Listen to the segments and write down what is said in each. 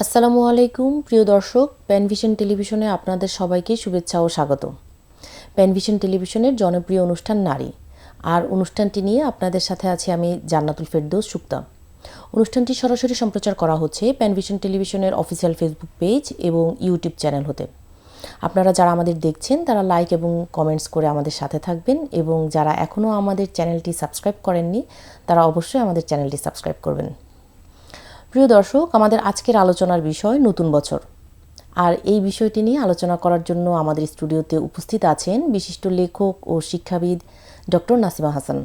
আসসালামু আলাইকুম প্রিয় দর্শক, প্যানভিশন টেলিভিশনে আপনাদের সবাইকে শুভেচ্ছা ও স্বাগত। প্যানভিশন টেলিভিশনের জনপ্রিয় অনুষ্ঠান নারী, আর অনুষ্ঠানটি নিয়ে আপনাদের সাথে আছি আমি জান্নাতুল ফেরদৌস সুক্তা। অনুষ্ঠানটি সরাসরি সম্প্রচার করা হচ্ছে প্যানভিশন টেলিভিশনের অফিসিয়াল ফেসবুক পেজ এবং ইউটিউব চ্যানেল হতে। আপনারা যারা আমাদের দেখছেন তারা লাইক এবং কমেন্টস করে আমাদের সাথে থাকবেন, এবং যারা এখনও আমাদের চ্যানেলটি সাবস্ক্রাইব করেননি তারা অবশ্যই আমাদের চ্যানেলটি সাবস্ক্রাইব করবেন। প্রিয় দর্শক, আমাদের আজকের আলোচনার বিষয় নতুন বছর। আর এই বিষয়টি নিয়ে আলোচনা করার জন্য আমাদের স্টুডিওতে উপস্থিত আছেন বিশিষ্ট লেখক ও শিক্ষাবিদ ডক্টর নাসিমা হাসান।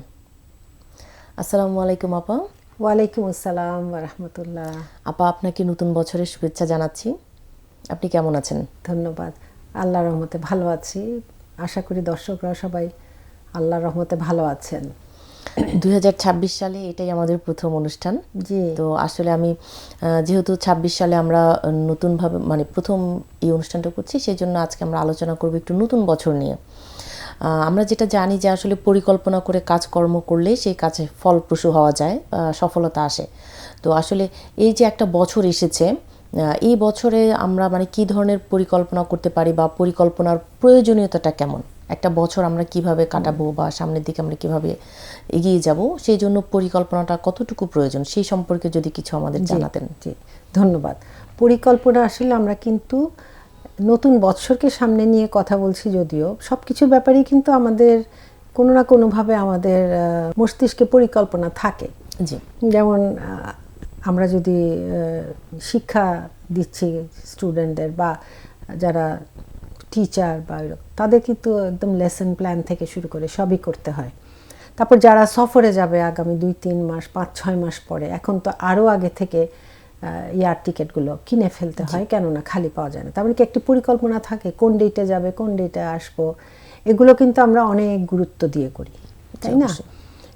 আসসালামু আলাইকুম আপা। ওয়ালাইকুম আসসালাম রাহমাতুল্লাহ। আপা, আপনাকে নতুন বছরের শুভেচ্ছা জানাচ্ছি। আপনি কেমন আছেন? ধন্যবাদ। আল্লাহর রহমতে ভালো আছি। আশা করি দর্শকরা সবাই আল্লাহর রহমতে ভালো আছেন। 2026 সালে এটাই আমাদের প্রথম অনুষ্ঠান। জি। তো আসলে আমি যেহেতু 26 সালে আমরা নতুনভাবে প্রথম এই অনুষ্ঠানটা করছি, সেই জন্য আজকে আমরা আলোচনা করব একটু নতুন বছর নিয়ে। আমরা যেটা জানি যে আসলে পরিকল্পনা করে কাজকর্ম করলে সেই কাজে ফলপ্রসূ হওয়া যায়, সফলতা আসে। তো আসলে এই যে একটা বছর এসেছে, এই বছরে আমরা কী ধরনের পরিকল্পনা করতে পারি, বা পরিকল্পনার প্রয়োজনীয়তাটা কেমন, একটা বছর আমরা কিভাবে কাটাবো বা সামনের দিকে আমরা কিভাবে এগিয়ে যাব, সেই জন্য পরিকল্পনাটা কতটুকু প্রয়োজন সেই সম্পর্কে যদি কিছু আমাদের জানাতেন। জি, ধন্যবাদ। পরিকল্পনা আসলে আমরা কিন্তু নতুন বৎসরকে সামনে নিয়ে কথা বলছি, যদিও সব কিছুর ব্যাপারেই কিন্তু আমাদের কোনো না কোনোভাবে আমাদের মস্তিষ্কে পরিকল্পনা থাকে। জি। যেমন আমরা যদি শিক্ষা দিচ্ছি স্টুডেন্টদের বা যারা টিচার বা তাদের কিন্তু একদম লেসন প্ল্যান থেকে শুরু করে সবই করতে হয়। তারপর যারা সফরে যাবে আগামী 2-3 মাস 5-6 মাস পরে, এখন তো আরও আগে থেকে এয়ার টিকিটগুলো কিনে ফেলতে হয়, কেননা খালি পাওয়া যায় না। তারপরে কি একটি পরিকল্পনা থাকে কোন ডেটে যাবে, কোন ডেটে আসবো, এগুলো কিন্তু আমরা অনেক গুরুত্ব দিয়ে করি, তাই না?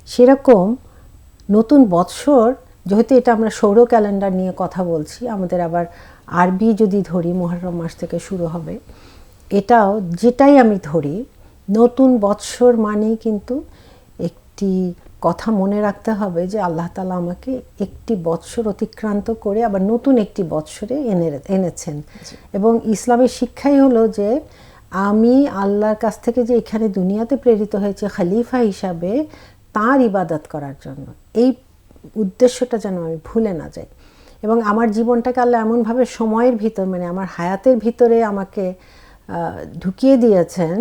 সেরকম নতুন বৎসর, যেহেতু এটা আমরা সৌর ক্যালেন্ডার নিয়ে কথা বলছি, আমাদের আবার আরবি যদি ধরি মুহররম মাস থেকে শুরু হবে, এটাও যেটাই আমি ধরি, নতুন বৎসর মানেই কিন্তু একটি কথা মনে রাখতে হবে যে আল্লাহ তাআলা আমাকে একটি বৎসর অতিক্রান্ত করে আবার নতুন একটি বৎসরে এনেছেন। এবং ইসলামের শিক্ষাই হলো যে আমি আল্লাহর কাছ থেকে যে এখানে দুনিয়াতে প্রেরিত হয়েছে খলিফা হিসাবে তাঁর ইবাদত করার জন্য, এই উদ্দেশ্যটা যেন আমি ভুলে না যাই। এবং আমার জীবনটাকে আল্লাহ এমনভাবে সময়ের ভিতর, আমার হায়াতের ভিতরে আমাকে ঢুকিয়ে দিয়েছেন,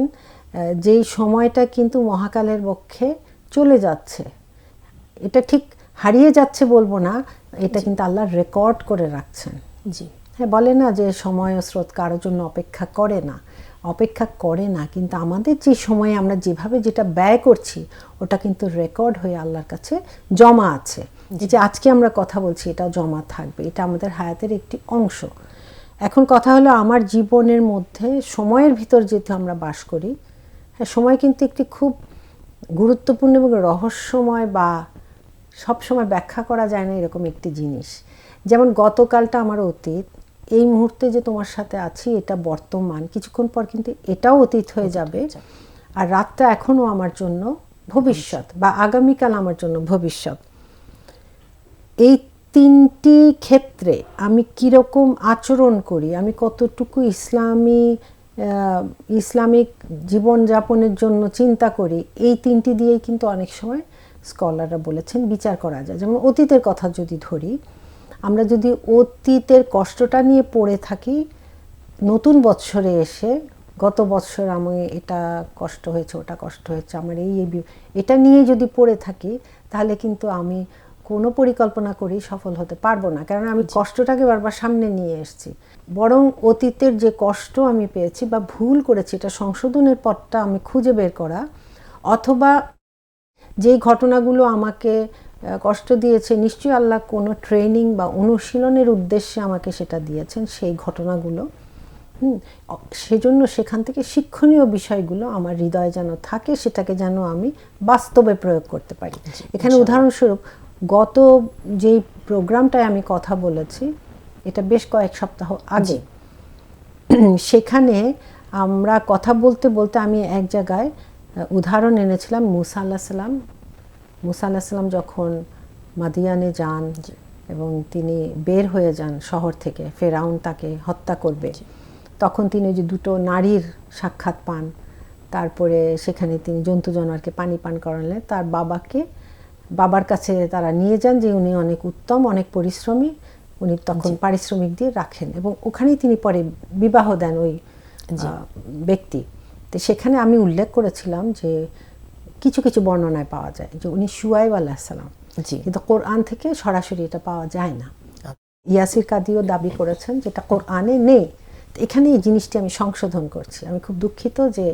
যেই সময়টা কিন্তু মহাকালের পক্ষে চলে যাচ্ছে, এটা ঠিক হারিয়ে যাচ্ছে বলবো না, এটা কিন্তু আল্লাহ রেকর্ড করে রাখছেন। জি। হ্যাঁ, বলে না যে সময় ও স্রোত কারোর জন্য অপেক্ষা করে না, কিন্তু আমাদের যে সময়ে আমরা যেভাবে যেটা ব্যয় করছি ওটা কিন্তু রেকর্ড হয়ে আল্লাহর কাছে জমা আছে। যে আজকে আমরা কথা বলছি এটাও জমা থাকবে, এটা আমাদের হায়াতের একটি অংশ। এখন কথা হলো আমার জীবনের মধ্যে সময়ের ভিতর যেহেতু আমরা বাস করি, হ্যাঁ, সময় কিন্তু একটি খুব গুরুত্বপূর্ণ এবং রহস্যময়, বা সবসময় ব্যাখ্যা করা যায় না এরকম একটি জিনিস। যেমন গতকালটা আমার অতীত, এই মুহূর্তে যে তোমার সাথে আছি এটা বর্তমান, কিছুক্ষণ পর কিন্তু এটাও অতীত হয়ে যাবে, আর রাতটা এখনও আমার জন্য ভবিষ্যৎ, বা আগামীকাল আমার জন্য ভবিষ্যৎ। এই তিনটি ক্ষেত্রে আমি কীরকম আচরণ করি, আমি কতটুকু ইসলামিক জীবনযাপনের জন্য চিন্তা করি, এই তিনটি দিয়েই কিন্তু অনেক সময় স্কলাররা বলেছেন বিচার করা যায়। যেমন অতীতের কথা যদি ধরি, আমরা যদি অতীতের কষ্টটা নিয়ে পড়ে থাকি, নতুন বৎসরে এসে গত বৎসর আমি এটা কষ্ট হয়েছে, ওটা কষ্ট হয়েছে, আমার এটা নিয়ে যদি পড়ে থাকি, তাহলে কিন্তু আমি কোনো পরিকল্পনা করেই সফল হতে পারবো না, কারণ আমি কষ্টটাকে বারবার সামনে নিয়ে এসেছি। বরং অতীতের যে কষ্ট আমি পেয়েছি বা ভুল করেছি, এটা সংশোধনের পথটা আমি খুঁজে বের করা, অথবা যেই ঘটনাগুলো আমাকে কষ্ট দিয়েছে, নিশ্চয়ই আল্লাহ কোনো ট্রেনিং বা অনুশীলনের উদ্দেশ্যে আমাকে সেটা দিয়েছেন, সেই ঘটনাগুলো সেজন্য সেখান থেকে শিক্ষণীয় বিষয়গুলো আমার হৃদয়ে যেন থাকে, সেটাকে যেন আমি বাস্তবে প্রয়োগ করতে পারি। এখানে উদাহরণস্বরূপ গত যেই প্রোগ্রামটায় আমি কথা বলেছি, এটা বেশ কয়েক সপ্তাহ আগে, সেখানে আমরা কথা বলতে বলতে আমি এক জায়গায় উদাহরণ এনেছিলাম মুসা আলাইহিস সালাম যখন মাদিয়ানে যান, এবং তিনি বের হয়ে যান শহর থেকে, ফেরাউন তাকে হত্যা করবে। তখন তিনি ওই যে দুটো নারীর সাক্ষাৎ পান, তারপরে সেখানে তিনি জন্তু জানোয়ারকে পানি পান করালেন। তার বাবার কাছে তারা নিয়ে যান যে উনি অনেক উত্তম, অনেক পরিশ্রমী, উনি তখন পারিশ্রমিক দিয়ে রাখেন এবং ওখানেই তিনি পরে বিবাহ দেন ওই ব্যক্তি। তো সেখানে আমি উল্লেখ করেছিলাম যে কিছু কিছু বর্ণনায় পাওয়া যায় যে উনি শুয়াইব আলাইহিস সালাম, কিন্তু কোরআন থেকে সরাসরি এটা পাওয়া যায় না। ইয়াসির কাদিও দাবি করেছেন যেটা কোরআনে নেই। এখানে এই জিনিসটি আমি সংশোধন করছি। আমি খুব দুঃখিত যে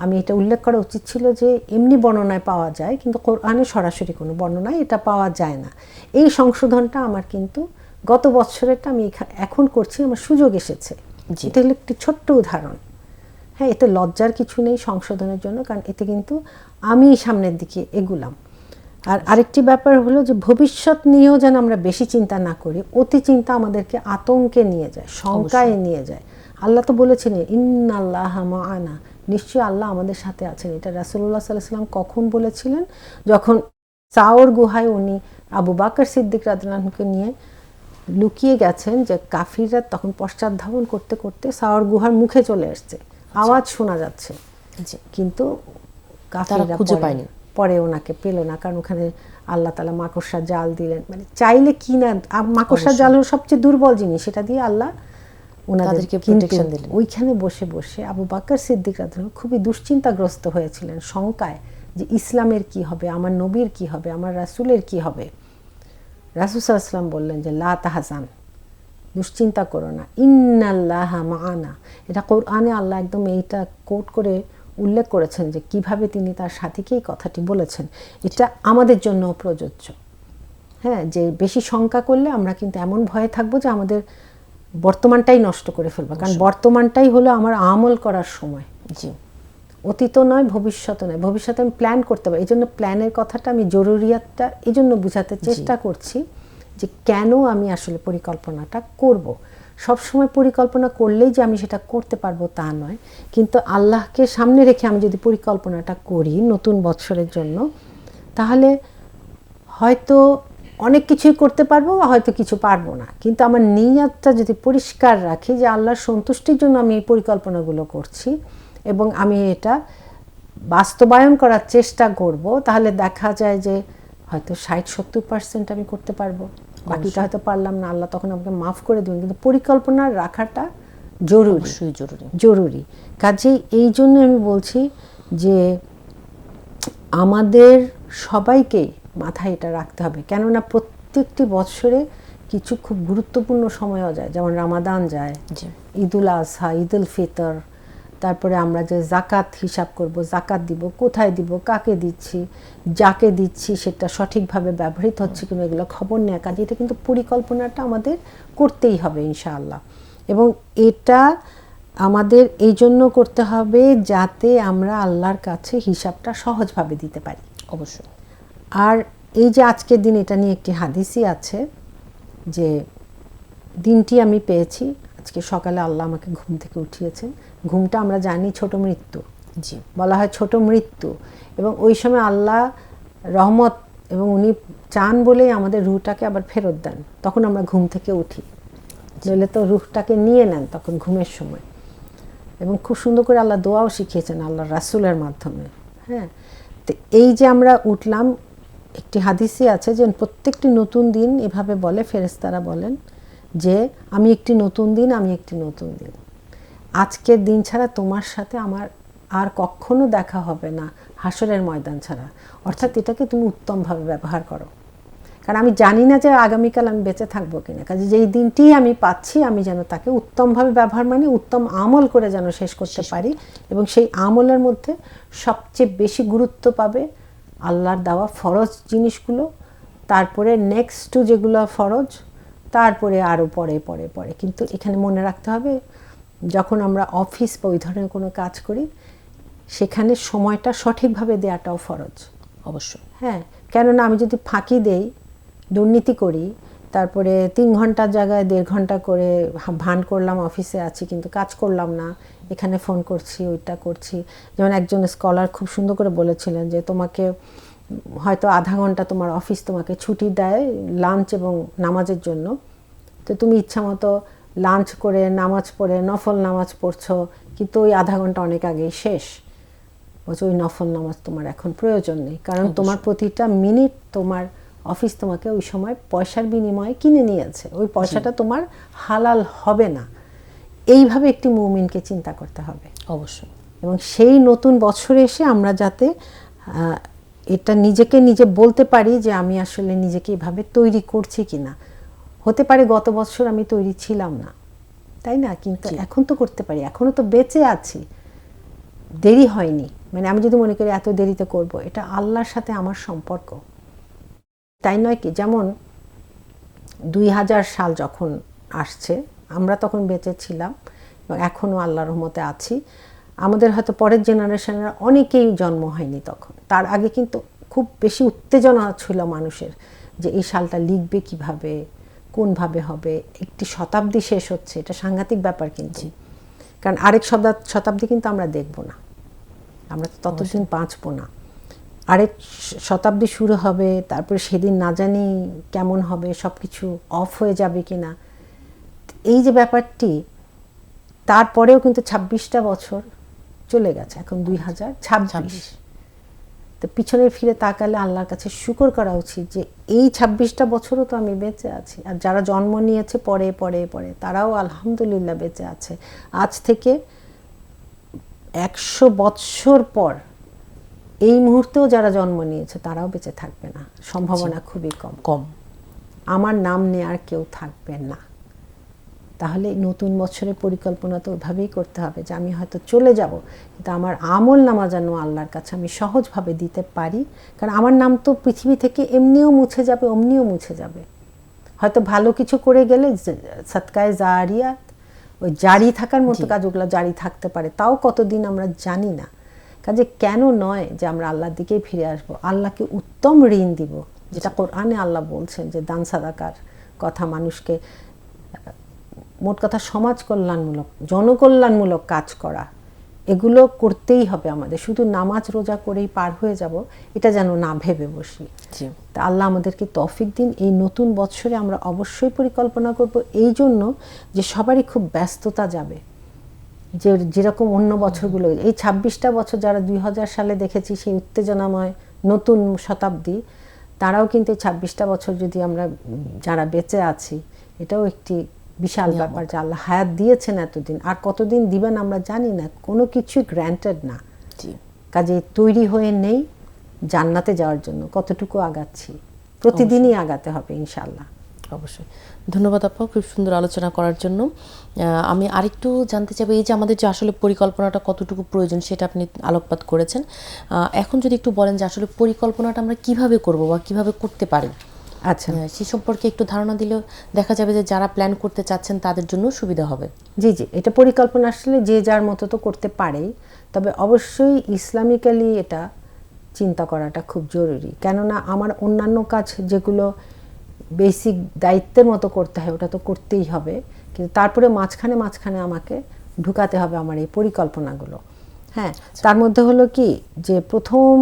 আমি এটা উল্লেখ করা উচিত ছিল যে এমনি বর্ণনায় পাওয়া যায়, কিন্তু কোরআনে সরাসরি কোনো বর্ণনায় এটা পাওয়া যায় না। এই সংশোধনটা আমার কিন্তু গত বছরেরটা আমি এখন করছি, আমার সুযোগ এসেছে। এটা হলো একটি ছোট্ট উদাহরণ। হ্যাঁ, এতে লজ্জার কিছু নেই সংশোধনের জন্য, কারণ এতে কিন্তু আমি সামনের দিকে এগুলাম। আর আরেকটি ব্যাপার হলো যে ভবিষ্যৎ নিয়েও যেন আমরা বেশি চিন্তা না করি। অতি চিন্তা আমাদেরকে আতঙ্কে নিয়ে যায়, শঙ্কায় নিয়ে যায়। আল্লাহ তো বলেছেন ইন্নাল্লাহ মা'ানা, নিশ্চয়ই আল্লাহ আমাদের সাথে আছেন। এটা রাসূলুল্লাহ সাল্লাল্লাহু আলাইহি ওয়াসাল্লাম কখন বলেছিলেন? যখন সাওর গুহায় উনি আবু বকর সিদ্দিক রাদিয়াল্লাহু আনহুকে নিয়ে লুকিয়ে গেছেন, যে কাফিররা তখন পশ্চাৎধাবন করতে করতে সাওর গুহার মুখে চলে আসছে, আওয়াজ শোনা যাচ্ছে, কিন্তু কাফিররা খুঁজে পায়নি, পরে ওনাকে পেল না, কারণ ওখানে আল্লাহ তাআলা মাকড়সার জাল দিলেন। মানে চাইলে কি না, মাকড়সার জাল হলো সবচেয়ে দুর্বল জিনিস, সেটা দিয়ে আল্লাহ ওনাদেরকে প্রোটেকশন দিলেন। ওইখানে বসে বসে আবু বকর সিদ্দিক রাদিয়াল্লাহু আনহু খুবই দুশ্চিন্তাগ্রস্ত হয়েছিলেন, শঙ্কায়, যে ইসলামের কি হবে, আমার নবীর কি হবে, আমার রাসূলের কি হবে। রাসূল সাল্লাল্লাহু আলাইহি ওয়াসাল্লাম বললেন যে লা তাহজান, দুশ্চিন্তা করো না, ইন্নাল্লাহা মা'ানা। এটা কোরআনে আল্লাহ একদম এইটা কোট করে উল্লেখ করেছেন যে কিভাবে তিনি তার সাথীকে এই কথাটি বলেছেন। এটা আমাদের জন্য প্রযোজ্য। হ্যাঁ, যে বেশি শঙ্কা করলে আমরা কিন্তু এমন ভয়ে থাকবো যে আমাদের বর্তমানটাই নষ্ট করে ফেলবো, কারণ বর্তমানটাই হলো আমার আমল করার সময়। জি, অতীত নয়, ভবিষ্যৎ নয়। ভবিষ্যতে আমি প্ল্যান করতে পারি। এই জন্য প্ল্যানের কথাটা আমি জরুরিয়াতটা এই জন্য বোঝাতে চেষ্টা করছি যে কেন আমি আসলে পরিকল্পনাটা করব। সবসময় পরিকল্পনা করলেই যে আমি সেটা করতে পারবো তা নয়, কিন্তু আল্লাহকে সামনে রেখে আমি যদি পরিকল্পনাটা করি নতুন বছরের জন্য, তাহলে হয়তো অনেক কিছুই করতে পারবো, হয়তো কিছু পারবো না, কিন্তু আমার নিয়তটা যদি পরিষ্কার রাখি যে আল্লাহর সন্তুষ্টির জন্য আমি এই পরিকল্পনাগুলো করছি এবং আমি এটা বাস্তবায়ন করার চেষ্টা করব, তাহলে দেখা যায় যে হয়তো 60-70% আমি করতে পারবো, বাকিটা হয়তো পারলাম না। আল্লাহ তখন আমাকে মাফ করে দেবেন, কিন্তু পরিকল্পনা রাখাটা জরুরি। কাজেই এই জন্য আমি বলছি যে আমাদের সবাইকেই মাথায় এটা রাখতে হবে, কেননা প্রত্যেকটি বছরে কিছু খুব গুরুত্বপূর্ণ সময়ও যায়, যেমন রামাদান যায়, ঈদুল আজহা, ঈদুল ফিতর, তারপরে আমরা যে জাকাত হিসাব করব, জাকাত দিব, কোথায় দিব, কাকে দিচ্ছি, যাকে দিচ্ছি সেটা সঠিকভাবে ব্যবহৃত হচ্ছে কিনা, এগুলো খবর নেওয়া। কাজে এটা কিন্তু পরিকল্পনাটা আমাদের করতেই হবে ইনশাআল্লাহ। এবং এটা আমাদের এই জন্য করতে হবে যাতে আমরা আল্লাহর কাছে হিসাবটা সহজভাবে দিতে পারি। অবশ্যই। আর এই যে আজকের দিন, এটা নিয়ে একটি হাদিসই আছে যে দিনটি আমি পেয়েছি আজকে সকালে, আল্লাহ আমাকে ঘুম থেকে উঠিয়েছেন। ঘুমটা আমরা জানি ছোট মৃত্যু, জি, বলা হয় ছোট মৃত্যু, এবং ওই সময় আল্লাহ রহমত এবং উনি চান বলেই আমাদের রুহটাকে আবার ফেরত দেন, তখন আমরা ঘুম থেকে উঠি, নইলে তো রুহটাকে নিয়ে নেন তখন ঘুমের সময়। এবং খুব সুন্দর করে আল্লাহ দোয়াও শিখিয়েছেন আল্লাহ রাসূলের মাধ্যমে। হ্যাঁ, তো এই যে আমরা উঠলাম, একটি হাদিসে আছে যে প্রত্যেকটি নতুন দিন এভাবে বলে, ফেরেশতারা বলেন যে আমি একটি নতুন দিন, আমি একটি নতুন দিন, আজকের দিন ছাড়া তোমার সাথে আমার আর কখনো দেখা হবে না হাসরের ময়দান ছাড়া। অর্থাৎ এটাকে তুমি উত্তমভাবে ব্যবহার করো, কারণ আমি জানি না যে আগামীকাল আমি বেঁচে থাকবো কিনা। কাজে যেই দিনটি আমি পাচ্ছি আমি যেন তাকে উত্তমভাবে ব্যবহার, মানে উত্তম আমল করে যেন শেষ করতে পারি, এবং সেই আমলের মধ্যে সবচেয়ে বেশি গুরুত্ব পাবে আল্লাহর দেওয়া ফরজ জিনিসগুলো, তারপরে নেক্সট যেগুলো ফরজ, তারপরে আরও পরে পরে পরে। কিন্তু এখানে মনে রাখতে হবে, যখন আমরা অফিস বা ওই ধরনের কোনো কাজ করি সেখানে সময়টা সঠিকভাবে দেওয়াটাও ফরজ। অবশ্যই। হ্যাঁ, কেননা আমি যদি ফাঁকি দেই, দুর্নীতি করি, তারপরে 3 ঘন্টার জায়গায় 1.5 ঘন্টা করে ভান করলাম অফিসে আছি কিন্তু কাজ করলাম না, এখানে ফোন করছি, ওইটা করছি। যেমন একজন স্কলার খুব সুন্দর করে বলেছিলেন যে তোমাকে হয়তো আধা ঘন্টা তোমার অফিস তোমাকে ছুটি দেয় লাঞ্চ এবং নামাজের জন্য, তো তুমি ইচ্ছা মতো লাঞ্চ করে নামাজ পড়ে নফল নামাজ পড়ছো, কিন্তু ওই আধা ঘন্টা অনেক আগেই শেষ। ওই নফল নামাজ তোমার এখন প্রয়োজন নেই, কারণ তোমার প্রতিটা মিনিট তোমার অফিস তোমাকে ওই সময় পয়সার বিনিময়ে কিনে নিয়েছে, ওই পয়সাটা তোমার হালাল হবে না। এইভাবে একটি মুমিনকে চিন্তা করতে হবে অবশ্যই। এবং সেই নতুন বছরে এসে আমরা যাতে এটা নিজেকে নিজে বলতে পারি যে আমি আসলে নিজেকে এভাবে তৈরি করছি কিনা। হতে পারে গত বছর আমি তৈরি ছিলাম না, তাই না, কিন্তু এখন তো করতে পারি, এখনো তো বেঁচে আছি, দেরি হয়নি। মানে আমি যদি মনে করি এত দেরিতে করব, এটা আল্লাহর সাথে আমার সম্পর্ক, তাই নয় কি? যেমন 2000 সাল যখন আসছে, আমরা তখন বেঁচে ছিলাম এবং এখনও আল্লাহর রহমতে আছি। আমাদের হয়তো পরের জেনারেশনের অনেকেই জন্ম হয়নি তখন, তার আগে কিন্তু খুব বেশি উত্তেজনা ছিল মানুষের যে এই সালটা লিখবে কিভাবে, কোনভাবে হবে। একটি শতাব্দী শেষ হচ্ছে, এটা সাংঘাতিক ব্যাপার কিন্তু, কারণ আরেক শতাব্দী কিন্তু আমরা দেখব না, আমরা তো ততদিন বাঁচবো না। আরেক শতাব্দী শুরু হবে, তারপরে সেদিন না জানি কেমন হবে, সব কিছু অফ হয়ে যাবে কিনা। এই যে ব্যাপারটি, তারপরেও কিন্তু 26টা বছর চলে গেছে, এখন 2026। তো পিছনে ফিরে তাকালে আল্লাহর কাছে শুকর করা উচিত যে এই 26টা বছরও তো আমি বেঁচে আছি। আর যারা জন্ম নিয়েছে পরে পরে পরে, তারাও আলহামদুলিল্লাহ বেঁচে আছে। আজ থেকে 100 বৎসর পর এই মুহূর্তেও যারা জন্ম নিয়েছে তারাও বেঁচে থাকবে না, সম্ভাবনা খুবই কম। আমার নাম নেয়ার কেউ থাকবে না। তাহলে নতুন বছরের পরিকল্পনা তো ওইভাবেই করতে হবে যে আমি হয়তো চলে যাব, কিন্তু আমার আমল নামা যেন আল্লাহর কাছে আমি সহজভাবে দিতে পারি। কারণ আমার নাম তো পৃথিবী থেকে এমনিও মুছে যাবে, অমনিও মুছে যাবে। হয়তো ভালো কিছু করে গেলে সদকায়ে জারিয়াত, ওই জারি থাকার মতো কাজগুলো জারি থাকতে পারে, তাও কতদিন আমরা জানি না। কাজে কেন নয় যে আমরা আল্লাহর দিকেই ফিরে আসবো, আল্লাহকে উত্তম ঋণ দিব, যেটা কোরআনে আল্লাহ বলছেন যে দান সাদাকার কথা, মানুষকে মোট কথা সমাজ কল্যাণমূলক, জনকল্যাণমূলক কাজ করা, এগুলো করতেই হবে আমাদের। শুধু নামাজ রোজা করেই পার হয়ে যাব এটা যেন না ভেবে বসি। তা আল্লাহ আমাদেরকে তৌফিক দিন। এই নতুন বছরে আমরা অবশ্যই পরিকল্পনা করব, এই জন্য যে সবারই খুব ব্যস্ততা যাবে, যে যেরকম অন্য বছরগুলো, এই 26টা বছর যারা 2000 সালে দেখেছি সেই উত্তেজনাময় নতুন শতাব্দী, তারাও কিন্তু এই 26টা বছর যদি আমরা যারা বেঁচে আছি, এটাও একটি বিশাল ব্যাপার যে আল্লাহ হায়াত দিয়েছেন এতদিন, আর কতদিন দিবেন আমরা জানি না, কোনো কিছুই গ্র্যান্টেড না। কাজে তৈরি হয়ে নেই জান্নাতে যাওয়ার জন্য, কতটুকু আগাচ্ছি, প্রতিদিনই আগাতে হবে ইনশাআল্লাহ। অবশ্যই। ধন্যবাদ আপা খুব সুন্দর আলোচনা করার জন্য। আমি আরেকটু জানতে চাইবো, এই যে আমাদের যে আসলে পরিকল্পনাটা কতটুকু প্রয়োজন সেটা আপনি আলোকপাত করেছেন। এখন যদি একটু বলেন যে আসলে পরিকল্পনাটা আমরা কিভাবে করব বা কিভাবে করতে পারি, আচ্ছা, সে সম্পর্কে একটু ধারণা দিলেও দেখা যাবে যে যারা প্ল্যান করতে চাচ্ছেন তাদের জন্য সুবিধা হবে। জি, এটা পরিকল্পনা আসলে যে যার মতো তো করতে পারেই, তবে অবশ্যই ইসলামিক্যালি এটা চিন্তা করাটা খুব জরুরি। কেননা আমার অন্যান্য কাজ যেগুলো বেসিক দায়িত্বের মতো করতে হয় ওটা তো করতেই হবে, কিন্তু তারপরে মাঝখানে আমাকে ঢুকাতে হবে আমার এই পরিকল্পনাগুলো। হ্যাঁ, তার মধ্যে হলো কি যে প্রথম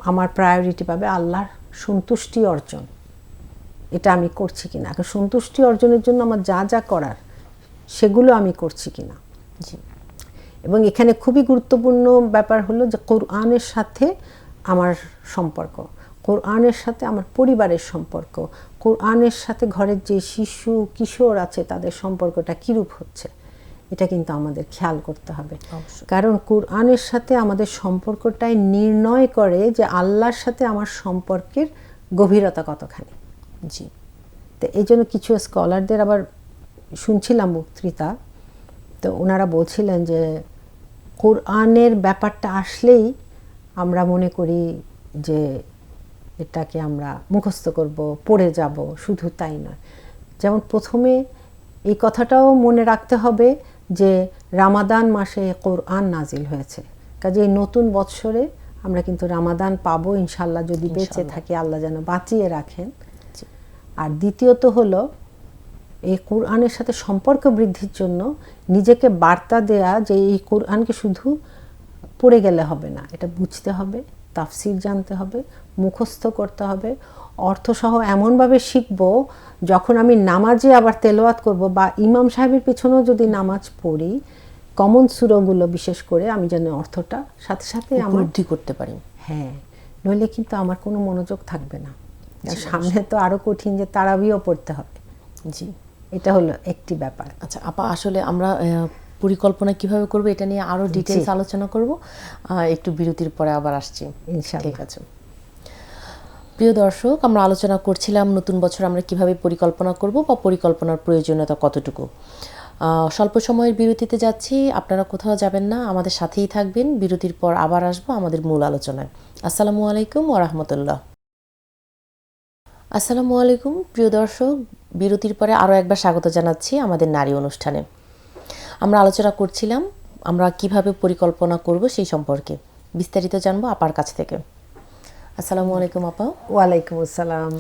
আমার প্রায়োরিটি পাবে আল্লাহর সন্তুষ্টি অর্জন, এটা আমি করছি কিনা। এখন সন্তুষ্টি অর্জনের জন্য আমার যা যা করার সেগুলো আমি করছি কিনা। এবং এখানে খুবই গুরুত্বপূর্ণ ব্যাপার হলো যে কোরআনের সাথে আমার সম্পর্ক, কোরআনের সাথে আমার পরিবারের সম্পর্ক, কোরআনের সাথে ঘরের যে শিশু কিশোর আছে তাদের সম্পর্কটা কীরূপ হচ্ছে, এটা কিন্তু আমাদের খেয়াল করতে হবে। কারণ কোরআনের সাথে আমাদের সম্পর্কটাই নির্ণয় করে যে আল্লাহর সাথে আমার সম্পর্কের গভীরতা কতখানি। তো এই জন্য কিছু স্কলারদের আবার শুনছিলাম বক্তৃতা, তো ওনারা বলছিলেন যে কোরআনের ব্যাপারটা আসলেই আমরা মনে করি যে এটাকে আমরা মুখস্থ করব, পড়ে যাব, শুধু তাই নয়। যেমন প্রথমে এই কথাটাও মনে রাখতে হবে যে রামাদান মাসে কোরআন নাজিল হয়েছে, কাজে এই নতুন বৎসরে আমরা কিন্তু রামাদান পাবো ইনশাল্লাহ, যদি বেঁচে থাকি, আল্লাহ যেন বাঁচিয়ে রাখেন। আর দ্বিতীয়ত হলো এই কোরআনের সাথে সম্পর্ক বৃদ্ধির জন্য নিজেকে বার্তা দেয়া যে এই কোরআনকে শুধু পড়ে গেলে হবে না, এটা বুঝতে হবে, তাফসির জানতে হবে, মুখস্থ করতে হবে, অর্থসহ এমনভাবে শিখব যখন আমি নামাজে আবার তেলাওয়াত করব বা ইমাম সাহেবের পিছনেও যদি নামাজ পড়ি, কমন সূরাগুলো বিশেষ করে আমি যেন অর্থটা সাথে সাথে আমার উপলব্ধি করতে পারি। হ্যাঁ, নইলে কিন্তু আমার কোনো মনোযোগ থাকবে না। আর সামনে তো আরো কঠিন যে তারাবিও পড়তে হবে। জি, এটা হলো একটি ব্যাপার। আচ্ছা আপা, আসলে আমরা পরিকল্পনা কিভাবে করব এটা নিয়ে আরো ডিটেইলস আলোচনা করব, একটু বিরতির পরে আবার আসছি ইনশাআল্লাহ। ঠিক আছে। প্রিয় দর্শক, আমরা আলোচনা করছিলাম নতুন বছর আমরা কিভাবে পরিকল্পনা করব বা পরিকল্পনার প্রয়োজনীয়তা কতটুকু। স্বল্প সময়ের বিরতিতে যাচ্ছি, আপনারা কোথাও যাবেন না, আমাদের সাথেই থাকবেন। বিরতির পর আবার আসবো আমাদের মূল আলোচনায়। আসসালামু আলাইকুম ওয়া রাহমাতুল্লাহ। আসসালামু আলাইকুম প্রিয় দর্শক, বিরতির পরে আরও একবার স্বাগত জানাচ্ছি আমাদের নারী অনুষ্ঠানে। আমরা আলোচনা করছিলাম আমরা কিভাবে পরিকল্পনা করব সেই সম্পর্কে, বিস্তারিত জানবো আপার কাছ থেকে। আসসালামু আলাইকুম আপা। ওয়ালাইকুম আসসালাম।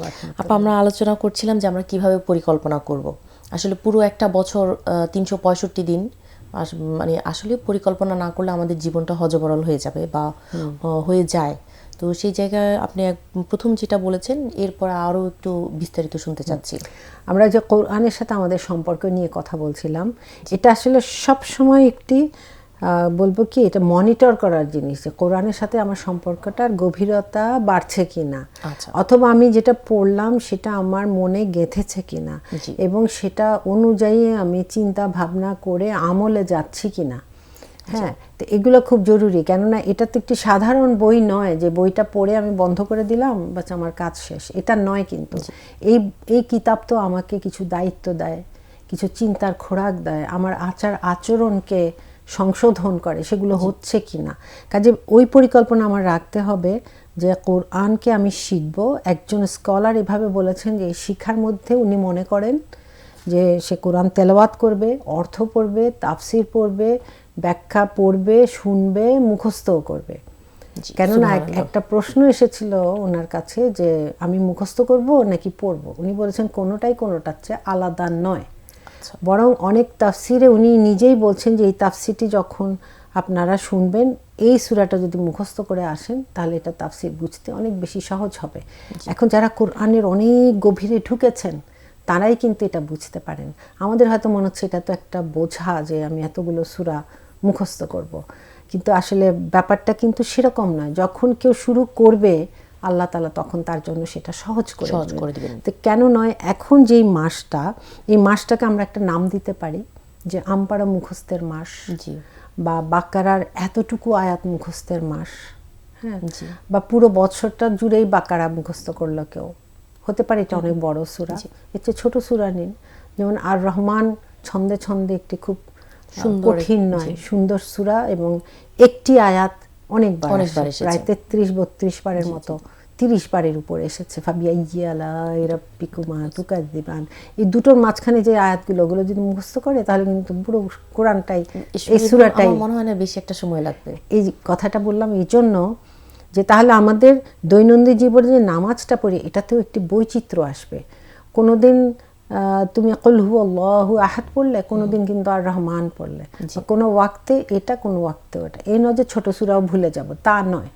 আপা, আমরা আলোচনা করছিলাম যে আমরা কিভাবে পরিকল্পনা করব। আসলে পুরো একটা বছর 365 দিন মানে আসলে পরিকল্পনা না করলে আমাদের জীবনটা হযবরল হয়ে যাবে বা হয়ে যায়। তো সেই জায়গায় আপনি প্রথম যেটা বলেছেন, এরপর আরও একটু বিস্তারিত শুনতে চাচ্ছি। আমরা যে কোরআনের সাথে আমাদের সম্পর্ক নিয়ে কথা বলছিলাম, এটা আসলে সব সময় একটি বলবো কি, এটা মনিটর করার জিনিস যে কোরআনের সাথে আমার সম্পর্কটার গভীরতা বাড়ছে কিনা, অথবা আমি যেটা পড়লাম সেটা আমার মনে গেঁথেছে কিনা, এবং সেটা অনুযায়ী আমি চিন্তা ভাবনা করে আমলে যাচ্ছি কিনা। হ্যাঁ, তো এগুলো খুব জরুরি, কেননা এটা তো একটি সাধারণ বই নয় যে বইটা পড়ে আমি বন্ধ করে দিলাম বাস আমার কাজ শেষ, এটা নয়। কিন্তু এই কিতাব তো আমাকে কিছু দায়িত্ব দেয়, কিছু চিন্তার খোরাক দেয়, আমার আচার আচরণকে সংশোধন করে, সেগুলো হচ্ছে কিনা। কাজে ওই পরিকল্পনা আমার রাখতে হবে যে কোরআনকে আমি শিখব। একজন স্কলার এভাবে বলেছেন যে এই শিক্ষার মধ্যে উনি মনে করেন যে সে কোরআন তেলাওয়াত করবে, অর্থ পড়বে, তাফসির পড়বে, ব্যাখ্যা পড়বে, শুনবে, মুখস্থও করবে। কেননা একটা প্রশ্ন এসেছিল ওনার কাছে যে আমি মুখস্থ করব নাকি পড়ব। উনি বলেছেন কোনোটার চেয়ে আলাদা নয়, বরং অনেক তাফসিরে উনি নিজেই বলছেন যে এই তাফসিরটি যখন আপনারা শুনবেন, এই সূরাটা যদি মুখস্থ করে আসেন তাহলে এটা তাফসির বুঝতে অনেক বেশি সহজ হবে। এখন যারা কোরআনের অনেক গভীরে ঢুকেছেন তারাই কিন্তু এটা বুঝতে পারেন। আমাদের হয়তো মনে হচ্ছে এটা তো একটা বোঝা যে আমি এতগুলো সূরা মুখস্থ করব, কিন্তু আসলে ব্যাপারটা কিন্তু সেরকম নয়। যখন কেউ শুরু করবে আল্লাহ তাআলা তখন তার জন্য সেটা সহজ করে দিবেন। তো কেন নয়, এখন যেই মাসটা, এই মাসটাকে আমরা একটা নাম দিতে পারি যে আমপারা মুখস্থের মাস, বা বাকারার এতটুকু আয়াত মুখস্থের মাস। হ্যাঁ, বা পুরো বছরটা জুড়েই বাকারা মুখস্থ করলো কেউ, হতে পারে এটা অনেক বড় সূরা, এর চেয়ে ছোট সূরা নিন। যেমন আর রহমান ছন্দে ছন্দে একটি খুব কঠিন নয়, সুন্দর সূরা, এবং একটি আয়াত অনেকবার এসেছে, প্রায় 33-32 বারের মতো, 30 বারের উপর এসেছে। ফাবিআইয়ি আলাই রাব্বিকুমা তুকাযযিবান, এই দুটোর মাঝখানে যে আয়াতগুলো, ওগুলো যদি মুখস্থ করে তাহলে কিন্তু পুরো কোরআনটাই, এই সূরাটাই, আমার মনে হয় না বেশি একটা সময় লাগবে। এই কথাটা বললাম এই জন্য যে তাহলে আমাদের দৈনন্দিন জীবনে যে নামাজটা পড়ি এটাতেও একটি বৈচিত্র্য আসবে। কোনোদিন তুমি কুল হুয়াল্লাহু আহাদ পড়লে, কোনোদিন কিন্তু আর রহমান পড়লে, কোনো ওয়াক্তে এটা, কোনো ওয়াক্তে ওটা। এই নয় যে ছোট সূরাও ভুলে যাব, তা নয়।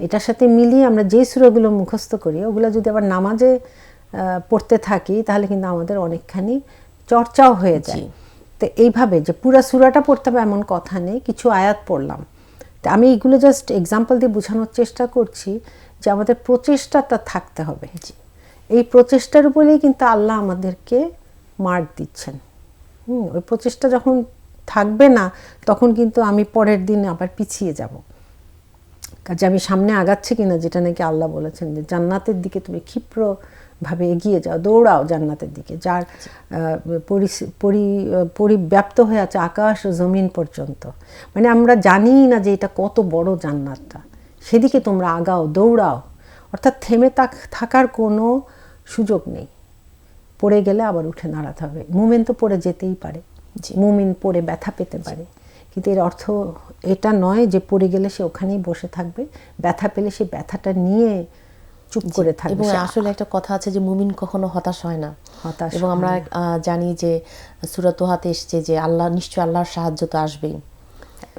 এটার সাথে মিলিয়ে আমরা যে সূরাগুলো মুখস্থ করি ওগুলো যদি আবার নামাজে পড়তে থাকি তাহলে কিন্তু আমাদের অনেকখানি চর্চাও হয়ে যায়। তো এইভাবে যে পুরা সূরাটা পড়তে হবে এমন কথা নেই, কিছু আয়াত পড়লাম। তো আমি এইগুলো জাস্ট এক্সাম্পল দিয়ে বোঝানোর চেষ্টা করছি যে আমাদের প্রচেষ্টাটা থাকতে হবে। এই প্রচেষ্টার উপরেই কিন্তু আল্লাহ আমাদেরকে মার্ক দিচ্ছেন। ওই প্রচেষ্টা যখন থাকবে না তখন কিন্তু আমি পরের দিন আবার পিছিয়ে যাব। কাজে আমি সামনে আগাচ্ছি কিনা, যেটা নাকি আল্লাহ বলেছেন যে জান্নাতের দিকে তুমি ক্ষিপ্রভাবে এগিয়ে যাও, দৌড়াও জান্নাতের দিকে, যার পরিব্যাপ্ত হয়ে আছে আকাশ ও জমিন পর্যন্ত। মানে আমরা জানি না যে এটা কত বড় জান্নাতটা, সেদিকে তোমরা আগাও, দৌড়াও। অর্থাৎ থেমে থাকার কোনো সুযোগ নেই। পড়ে গেলে আবার উঠে দাঁড়াতে হবে। মুমিন তো পড়ে যেতেই পারে, মুমিন পড়ে ব্যথা পেতে পারে, কিন্তু এর অর্থ এটা নয় যে পড়ে গেলে সে ওখানেই বসে থাকবে, ব্যথা পেলে সে ব্যথাটা নিয়ে চুপ করে থাকবে। এবং আসলে একটা কথা আছে যে মুমিন কখনো হতাশ হয় না। এবং আমরা জানি যে সূরা তোহাতে এসেছে যে আল্লাহ নিশ্চয় আল্লাহর সাহায্য তো আসবেই।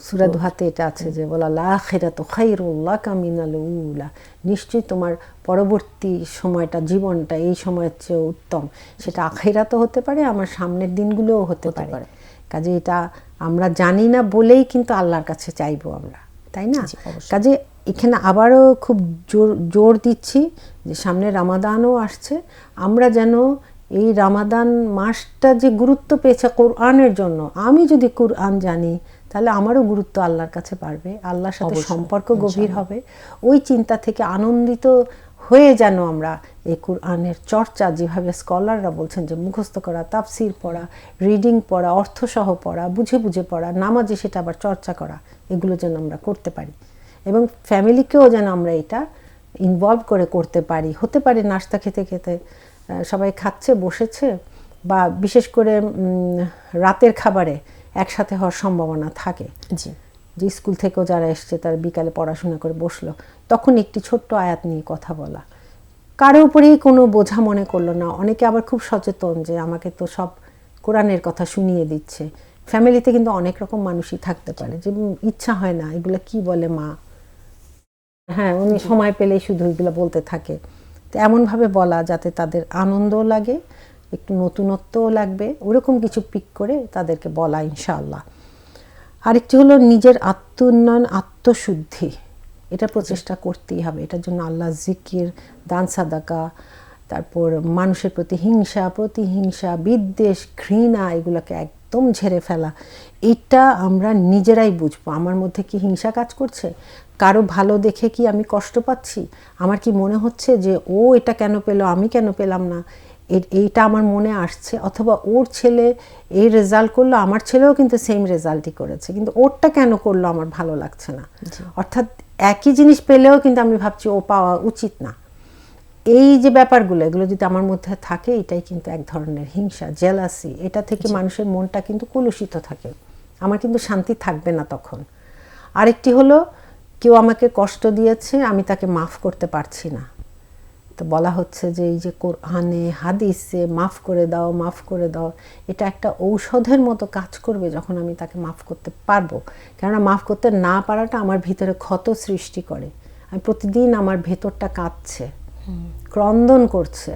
সূরা দুহাতে এটা আছে যে বলা আখিরাতু খায়রুল লাকা মিনাল উলা, নিশ্চয়ই তোমার পরবর্তী সময়টা, জীবনটা এই সময়ের চেয়ে উত্তম। সেটা আখিরাতও হতে পারে, আমার সামনের দিনগুলোও হতে পারে। কাজে এটা আমরা জানি না বলেই কিন্তু আল্লাহর কাছে চাইবো আমরা, তাই না? কাজে এখানে আবারও খুব জোর দিচ্ছি যে সামনে রামাদানও আসছে, আমরা যেন এই রামাদান মাসটা যে গুরুত্ব পেয়েছে কোরআনের জন্য, আমি যদি কোরআন জানি তাহলে আমারও গুরুত্ব আল্লাহর কাছে বাড়বে, আল্লাহর সাথে সম্পর্ক গভীর হবে। ওই চিন্তা থেকে আনন্দিত হয়ে যেন আমরা এই কোরআনের চর্চা, যেভাবে স্কলাররা বলছেন যে মুখস্থ করা, তাফসির পড়া, রিডিং পড়া, অর্থসহ পড়া, বুঝে বুঝে পড়া, নামাজে সেটা আবার চর্চা করা, এগুলো যেন আমরা করতে পারি এবং ফ্যামিলিকেও যেন আমরা এটা ইনভলভ করে করতে পারি। হতে পারে নাস্তা খেতে খেতে সবাই খাচ্ছে, বসেছে, বা বিশেষ করে রাতের খাবারে একসাথে হওয়ার সম্ভাবনা থাকে, যে স্কুল থেকেও যারা এসছে তারা বিকালে পড়াশোনা করে বসলো, তখন একটি ছোট্ট আয়াত নিয়ে কথা বলা, কারো উপরেই কোনো বোঝা মনে করলো না। অনেকে আবার খুব সচেতন যে আমাকে তো সব কোরআনের কথা শুনিয়ে দিচ্ছে। ফ্যামিলিতে কিন্তু অনেক রকম মানুষই থাকতে পারে যে ইচ্ছা হয় না, এগুলো কি বলে মা, হ্যাঁ উনি সময় পেলেই শুধু এগুলো বলতে থাকে। তো এমনভাবে বলা যাতে তাদের আনন্দও লাগে, একটু নতুনত্বও লাগবে, ওরকম কিছু পিক করে তাদেরকে বলা ইনশাআল্লাহ। আরেকটি হলো নিজের আত্ম উন্নয়ন, আত্মশুদ্ধি, এটা প্রচেষ্টা করতেই হবে। এটার জন্য আল্লাহ জিকির, দান সাদাকা, তারপর মানুষের প্রতি হিংসা, প্রতিহিংসা, বিদ্বেষ, ঘৃণা, এগুলোকে একদম ঝেড়ে ফেলা। এটা আমরা নিজেরাই বুঝবো আমার মধ্যে কি হিংসা কাজ করছে, কারো ভালো দেখে কি আমি কষ্ট পাচ্ছি, আমার কি মনে হচ্ছে যে ও এটা কেন পেলো আমি কেন পেলাম না, এইটা আমার মনে আসছে, অথবা ওর ছেলে এই রেজাল্ট করলো, আমার ছেলেও কিন্তু সেম রেজাল্টই করেছে, কিন্তু ওরটা কেন করলো আমার ভালো লাগছে না। অর্থাৎ একই জিনিস পেলেও কিন্তু আমি ভাবছি ও পাওয়া উচিত না। এই যে ব্যাপারগুলো, এগুলো যদি আমার মধ্যে থাকে, এটাই কিন্তু এক ধরনের হিংসা, জেলাসি। এটা থেকে মানুষের মনটা কিন্তু কলুষিত থাকে, আমার কিন্তু শান্তি থাকবে না তখন। আরেকটি হলো কেউ আমাকে কষ্ট দিয়েছে, আমি তাকে মাফ করতে পারছি না। তো বলা হচ্ছে যে এই যে কোরআনে হাদিসে মাফ করে দাও, মাফ করে দাও, এটা একটা ঔষধের মতো কাজ করবে যখন আমি তাকে মাফ করতে পারবো। কেননা মাফ করতে না পারাটা আমার ভিতরে ক্ষত সৃষ্টি করে। আমি প্রতিদিন আমার ভেতরটা কাঁদছে, ক্রন্দন করছে,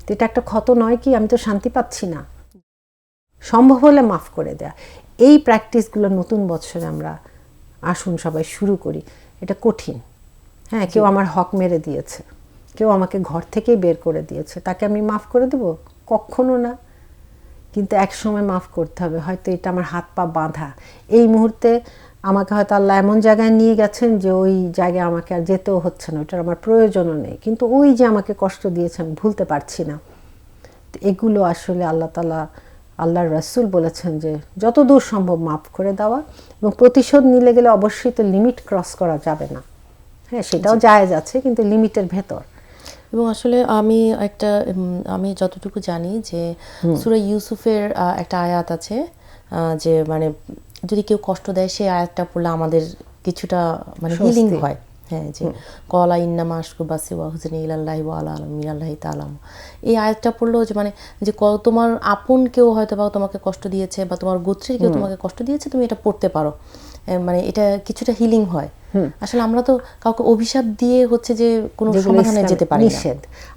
তো এটা একটা ক্ষত নয় কি? আমি তো শান্তি পাচ্ছি না। সম্ভব হলে মাফ করে দেয়া, এই প্র্যাকটিসগুলো নতুন বছরে আমরা আসুন সবাই শুরু করি। এটা কঠিন, হ্যাঁ। কেউ আমার হক মেরে দিয়েছে, কেউ আমাকে ঘর থেকেই বের করে দিয়েছে, তাকে আমি মাফ করে দেব? কখনো না। কিন্তু এক সময় মাফ করতে হবে। হয়তো এটা আমার হাত পা বাঁধা, এই মুহূর্তে আমাকে হয়তো আল্লাহ এমন জায়গায় নিয়ে গেছেন যে ওই জায়গায় আমাকে আর যেতেও হচ্ছে না, ওটার আমার প্রয়োজনও নেই, কিন্তু ওই যে আমাকে কষ্ট দিয়েছে আমি ভুলতে পারছি না। এগুলো আসলে আল্লাহ তাআলা, আল্লাহর রাসূল বলেছেন যে যত দূর সম্ভব মাফ করে দেওয়া, এবং প্রতিশোধ নিলে গেলে অবশ্যই তো লিমিট ক্রস করা যাবে না, হ্যাঁ সেটাও জায়েজ আছে, কিন্তু লিমিটের ভেতর। এবং আসলে আমি যতটুকু জানি যে সূরা ইউসুফের একটা আয়াত আছে যে মানে যদি কেউ কষ্ট দেয় সেই আয়াতটা পড়লে আমাদের কিছুটা মানে হিলিং হয়, হ্যাঁ, যে কলা ইন্নামা আশকু বাসি ওয়া হুজনি ইলাল্লাহি ওয়া আলা মিনাল্লাহি তাআলা। এই আয়াতটা পড়লেও যে মানে যে তোমার আপন কেউ হয়তো বা তোমাকে কষ্ট দিয়েছে, বা তোমার গোত্রের কেউ তোমাকে কষ্ট দিয়েছে, তুমি এটা পড়তে পারো, মানে এটা কিছুটা হিলিং হয়। আসলে আমরা তো কাউকে অভিশাপ দিয়ে হচ্ছে যে কোনো সমাধানে যেতে পারি না।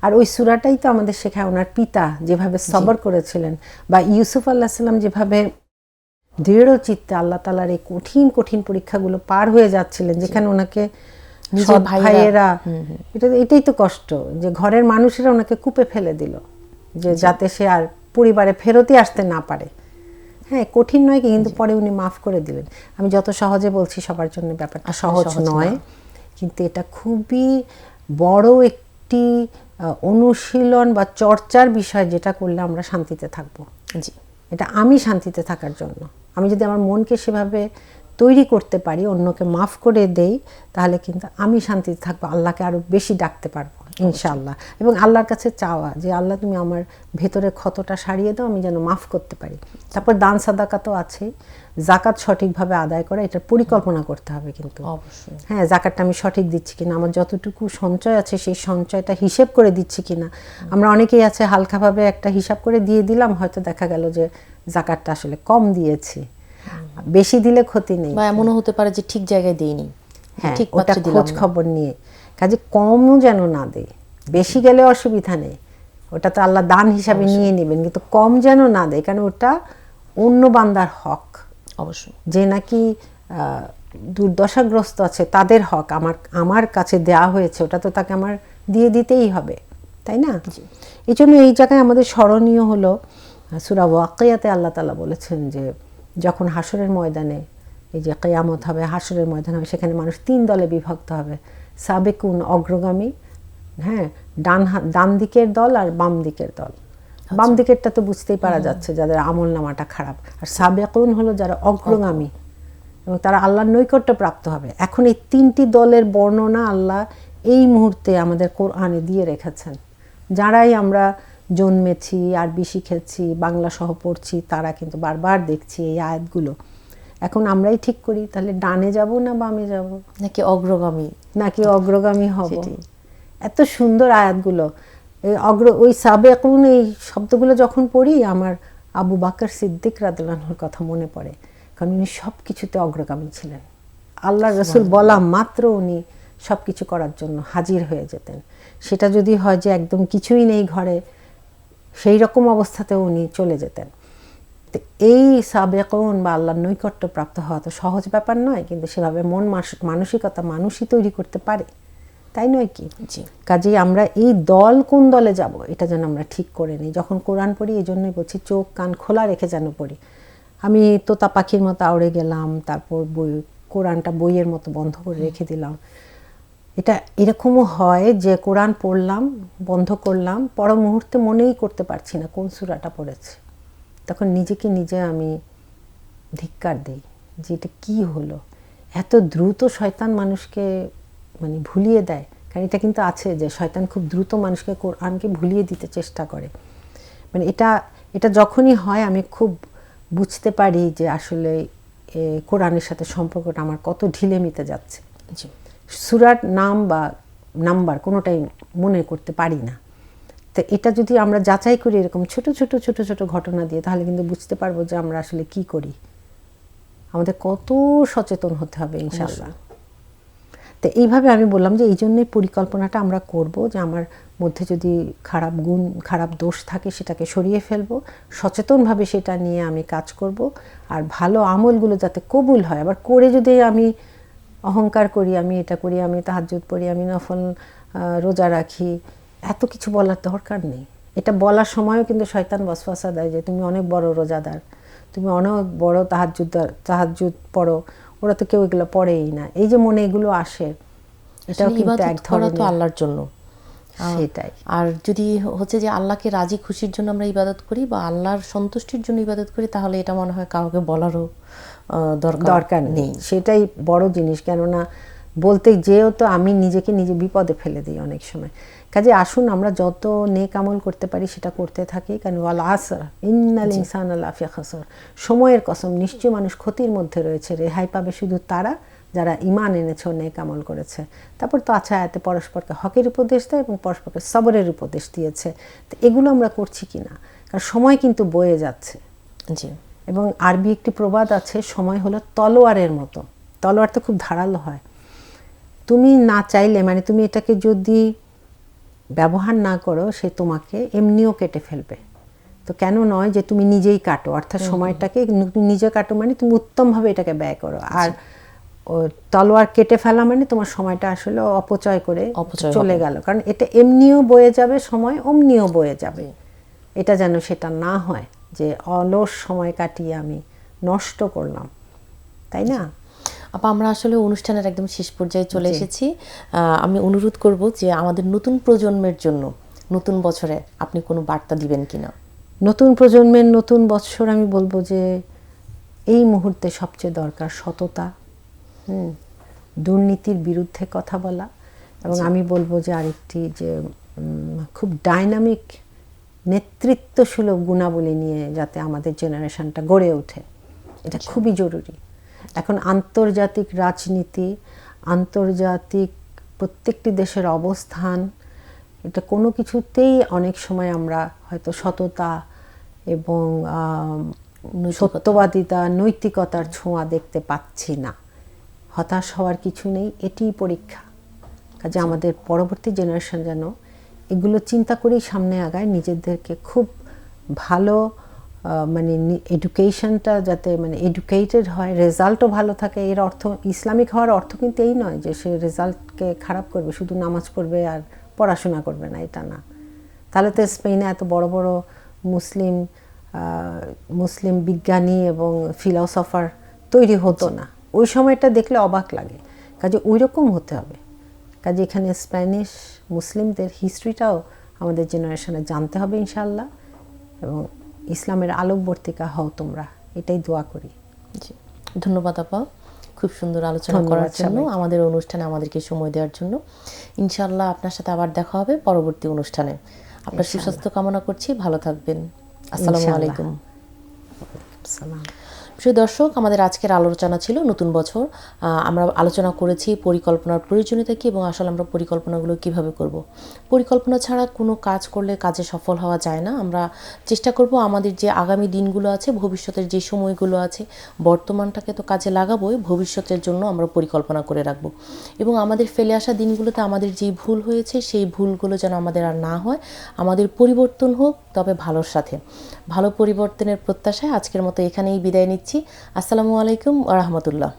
আর ওই সূরাটাই তো আমাদের শেখায় ওনার পিতা যেভাবে সবর করেছিলেন, বা ইউসুফ আলাইহিস সালাম যেভাবে দৃঢ় চিত্তে আল্লাহ তাআলার এই কঠিন কঠিন পরীক্ষাগুলো পার হয়ে যাচ্ছিলেন, যেখানে ওনাকে নিজের ভাইয়েরা, এটাই তো কষ্ট যে ঘরের মানুষেরা ওনাকে কূপে ফেলে দিল, যে যাতে সে আর পরিবারে ফেরতই আসতে না পারে। হ্যাঁ, কঠিন নয় কি? কিন্তু পরে উনি মাফ করে দিলেন। আমি যত সহজে বলছি সবার জন্য ব্যাপারটা সহজ নয়, কিন্তু এটা খুবই বড় একটি অনুশীলন বা চর্চার বিষয়, যেটা করলে আমরা শান্তিতে থাকবো। জি, এটা আমি শান্তিতে থাকার জন্য, আমি যদি আমার মনকে সেভাবে তৈরি করতে পারি, অন্যকে মাফ করে দেই, তাহলে কিন্তু আমি শান্তিতে থাকবো, আল্লাহকে আরও বেশি ডাকতে পারবো ইনশাআল্লাহ। এবং আল্লাহর কাছে চাওয়া যে আল্লাহ তুমি আমার ভেতরে ক্ষতটা সারিয়ে দাও, আমি যেন মাফ করতে পারি। তারপর দান সাদাকা তো আছেই, জাকাত সঠিকভাবে আদায় করা, এটার পরিকল্পনা করতে হবে কিন্তু অবশ্যই। হ্যাঁ, জাকাতটা আমি সঠিক দিচ্ছি কিনা, আমার যতটুকু সঞ্চয় আছে সেই সঞ্চয়টা হিসেব করে দিচ্ছি কিনা। আমরা অনেকেই আছে হালকাভাবে একটা হিসাব করে দিয়ে দিলাম, হয়তো দেখা গেল যে জাকাতটা আসলে কম দিয়েছি। বেশি দিলে ক্ষতি নেই, বা এমনও হতে পারে যে ঠিক জায়গায় দেইনি, হ্যাঁ ঠিক ওটা পাত্রে দিলাম খোঁজ না। খবর নিয়ে, কাজে কমও যেন না দেয়। বেশি গেলে অসুবিধা নেই, ওটা তো আল্লাহ দান হিসাবে নিয়ে নেবেন, কিন্তু কম যেন না দেয়, কারণ ওটা অন্য বান্দার হক। অবশ্যই যে নাকি দুর্দশাগ্রস্ত আছে তাদের হক আমার কাছে দেয়া হয়েছে, ওটা তো তাকে আমার দিয়ে দিতেই হবে, তাই না? এই জন্য এই জায়গায় আমাদের স্মরণীয় হলো সূরা ওয়াকিয়াতে আল্লাহ তাআলা বলেছেন যে যখন হাসরের ময়দানে, এই যে কিয়ামত হবে, হাসরের ময়দান হবে, সেখানে মানুষ 3 দলে বিভক্ত হবে। সাবেকুন অগ্রগামী, হ্যাঁ, ডান দিকের দল আর বাম দিকের দল। বাম দিকেরটা তো বুঝতেই পারা যাচ্ছে, যাদের আমল নামাটা খারাপ। আর সাবেকুন হলো যারা অগ্রগামী এবং তারা আল্লাহর নৈকট্য প্রাপ্ত হবে। এখন এই 3টি দলের বর্ণনা আল্লাহ এই মুহূর্তে আমাদের কোরআনে দিয়ে রেখেছেন। যারাই আমরা জন্মেছি, আরবি শিখেছি, বাংলা সহ পড়ছি, তারা কিন্তু বারবার দেখছি এই আয়াতগুলো। এখন আমরাই ঠিক করি তাহলে ডানে যাব না বামে যাব, নাকি অগ্রগামী, নাকি অগ্রগামী হব। এত সুন্দর আয়াতগুলো, ওই সাবেকুন এই শব্দগুলো যখন পড়ি আমার আবু বকর সিদ্দিক রাদিয়াল্লাহু আনহুর কথা মনে পড়ে, কারণ উনি সব কিছুতে অগ্রগামী ছিলেন। আল্লাহ রসুল বলা মাত্র উনি সব কিছু করার জন্য হাজির হয়ে যেতেন। সেটা যদি হয় যে একদম কিছুই নেই ঘরে, সেই রকম অবস্থাতেও উনি চলে যেতেন। তো এই সাবেকুন বা আল্লাহর নৈকট্য প্রাপ্ত হওয়া তো সহজ ব্যাপার নয়, কিন্তু সেভাবে মন মানসিকতা মানুষই তৈরি করতে পারে, তাই নয় কি? কাজেই আমরা এই দল কোন দলে যাব এটা যেন আমরা ঠিক করে নিই। যখন কোরআন পড়ি এই জন্যই বলছি চোখ কান খোলা রেখে যেন পড়ি। আমি তোতা পাখির মতো আউড়ে গেলাম, তারপর কোরআনটা বইয়ের মতো বন্ধ করে রেখে দিলাম। এটা এরকমও হয় যে কোরআন পড়লাম, বন্ধ করলাম, পর মুহূর্তে মনেই করতে পারছি না কোন সূরাটা পড়েছে। তখন নিজেকে নিজে আমি ধিক্কার দিই যে এটা কী হলো, এত দ্রুত শয়তান মানুষকে মানে ভুলিয়ে দেয়। কারণ এটা কিন্তু আছে যে শয়তান খুব দ্রুত মানুষকে কোরআনকে ভুলিয়ে দিতে চেষ্টা করে। মানে এটা যখনই হয় আমি খুব বুঝতে পারি যে আসলে কোরআনের সাথে সম্পর্কটা আমার কত ঢিলেমিতে যাচ্ছে। সূরার নাম বা নাম্বার কোনোটাই মনে করতে পারি না। তো এটা যদি আমরা যাচাই করি এরকম ছোট ছোট ছোট ছোট ঘটনা দিয়ে, তাহলে কিন্তু বুঝতে পারবো যে আমরা আসলে কি করি। আমাদের কত সচেতন হতে হবে ইনশাআল্লাহ। তো এইভাবে আমি বললাম যে এই জন্যই পরিকল্পনাটা আমরা করব যে আমার মধ্যে যদি খারাপ গুণ, খারাপ দোষ থাকে সেটাকে সরিয়ে ফেলবো, সচেতনভাবে সেটা নিয়ে আমি কাজ করব। আর ভালো আমলগুলো যাতে কবুল হয়। আবার করে যদি আমি অহংকার করি, আমি এটা করি, আমি তাহাজ্জুদ পড়ি, আমি নফল রোজা রাখি, এত কিছু বলার দরকার নেই। এটা বলার সময়ও কিন্তু শয়তান ওয়াসওয়াসা দেয় যে তুমি অনেক বড় রোজাদার, তুমি অনেক বড় তাহাজ্জুদ পড়ো, ওরা তো কেউ এগুলো পড়েই না। এই যে মনে এগুলো আসে, এটাও কিন্তু এক ধরনের আল্লাহর জন্য। সেটাই। আর যদি হচ্ছে যে আল্লাহকে রাজি খুশির জন্য আমরা ইবাদত করি বা আল্লাহর সন্তুষ্টির জন্য ইবাদত করি, তাহলে এটা মনে হয় কাউকে বলারও দরকার নেই। সেটাই বড় জিনিস। কেননা বলতে যেও তো আমি নিজেকে নিজে বিপদে ফেলে দিই অনেক সময়। কাজে আসুন আমরা যত নেক আমল করতে পারি সেটা করতে থাকি। কারণ ওয়াল আসর ইন্নাল ইনসানা লাফি খাসর, সময়ের কসম নিশ্চয়ই মানুষ ক্ষতির মধ্যে রয়েছে। রেহাই পাবে শুধু তারা যারা ঈমান এনেছে, নেক আমল করেছে। তারপর তো আচ্ছা আয়াতে পরস্পরকে হকের উপদেশ দেয় এবং পরস্পরকে সবরের উপদেশ দিয়েছে। তো এগুলো আমরা করছি কি না, কারণ সময় কিন্তু বয়ে যাচ্ছে। জি। এবং আরবি একটি প্রবাদ আছে, সময় হলো তলোয়ারের মতো। তলোয়ার তো খুব ধারালো হয়। তুমি না চাইলে, মানে তুমি এটাকে যদি ব্যবহার না করো, সে তোমাকে এমনিও কেটে ফেলবে। তো কেন নয় যে তুমি নিজেই কাটো, অর্থাৎ সময়টাকে তুমি নিজে কাটো, মানে তুমি উত্তমভাবে এটাকে ব্যয় করো। আর তলোয়ার কেটে ফেলা মানে তোমার সময়টা আসলে অপচয় করে চলে গেল। কারণ এটা এমনিও বয়ে যাবে সময়, অমনিও বয়ে যাবে। এটা যেন সেটা না হয় যে অলস সময় কাটিয়ে আমি নষ্ট করলাম, তাই না? আপা, আমরা আসলে অনুষ্ঠানের একদম শেষ পর্যায়ে চলে এসেছি। আমি অনুরোধ করব যে আমাদের নতুন প্রজন্মের জন্য নতুন বছরে আপনি কোনো বার্তা দিবেন কিনা। নতুন প্রজন্মের নতুন বছর আমি বলবো যে এই মুহূর্তে সবচেয়ে দরকার সততা, দুর্নীতির বিরুদ্ধে কথা বলা, এবং আমি বলবো যে আরেকটি যে খুব ডাইনামিক নেতৃত্বসুলভ গুণাবলী নিয়ে যাতে আমাদের জেনারেশনটা গড়ে ওঠে, এটা খুবই জরুরি। এখন আন্তর্জাতিক রাজনীতি, আন্তর্জাতিক প্রত্যেকটি দেশের অবস্থান, এটা কোনো কিছুতেই অনেক সময় আমরা হয়তো সততা এবং সত্যবাদিতা, নৈতিকতার ছোঁয়া দেখতে পাচ্ছি না। হতাশ হওয়ার কিছু নেই, এটিই পরীক্ষা। কাজে আমাদের পরবর্তী জেনারেশন যেন এগুলো চিন্তা করেই সামনে আগায়, নিজেদেরকে খুব ভালো মানে এডুকেশনটা যাতে মানে এডুকেটেড হয়, রেজাল্টও ভালো থাকে। এর অর্থ, ইসলামিক হওয়ার অর্থ কিন্তু এই নয় যে সে রেজাল্টকে খারাপ করবে, শুধু নামাজ পড়বে আর পড়াশোনা করবে না, এটা না। তাহলে তো স্পেনে এত বড় বড় মুসলিম বিজ্ঞানী এবং ফিলসফার তৈরি হতো না। ওই সময়টা দেখলে অবাক লাগে। কাজে ওই রকম হতে হবে। কাজে এখানে স্প্যানিশ মুসলিমদের হিস্ট্রিটাও আমাদের জেনারেশনে জানতে হবে ইনশাআল্লাহ, এবং ইসলামের আলোকবর্তিকা হও তোমরা, এটাই দোয়া করি। জি, ধন্যবাদ আপা, খুব সুন্দর আলোচনা করার জন্য, আমাদের অনুষ্ঠানে আমাদেরকে সময় দেওয়ার জন্য। ইনশাআল্লাহ আপনার সাথে আবার দেখা হবে পরবর্তী অনুষ্ঠানে। আপনার সুস্বাস্থ্য কামনা করছি, ভালো থাকবেন। আসসালামু আলাইকুম। সালাম। প্রিয় দর্শক, আমাদের আজকের আলোচনা ছিল নতুন বছর। আমরা আলোচনা করেছি পরিকল্পনার প্রয়োজনীয়তা কী এবং আসলে আমরা পরিকল্পনাগুলো কিভাবে করব। পরিকল্পনা ছাড়া কোনো কাজ করলে কাজে সফল হওয়া যায় না। আমরা চেষ্টা করব আমাদের যে আগামী দিনগুলো আছে, ভবিষ্যতের যে সময়গুলো আছে, বর্তমানটাকে তো কাজে লাগাবোই, ভবিষ্যতের জন্য আমরা পরিকল্পনা করে রাখব। এবং আমাদের ফেলে আসা দিনগুলোতে আমাদের যেই ভুল হয়েছে সেই ভুলগুলো যেন আমাদের আর না হয়, আমাদের পরিবর্তন হোক, তবে ভালোর সাথে। ভালো পরিবর্তনের প্রত্যাশায় আজকের মতো এখানেই বিদায় নিচ্ছি। আসসালামু আলাইকুম ওয়া রাহমাতুল্লাহ।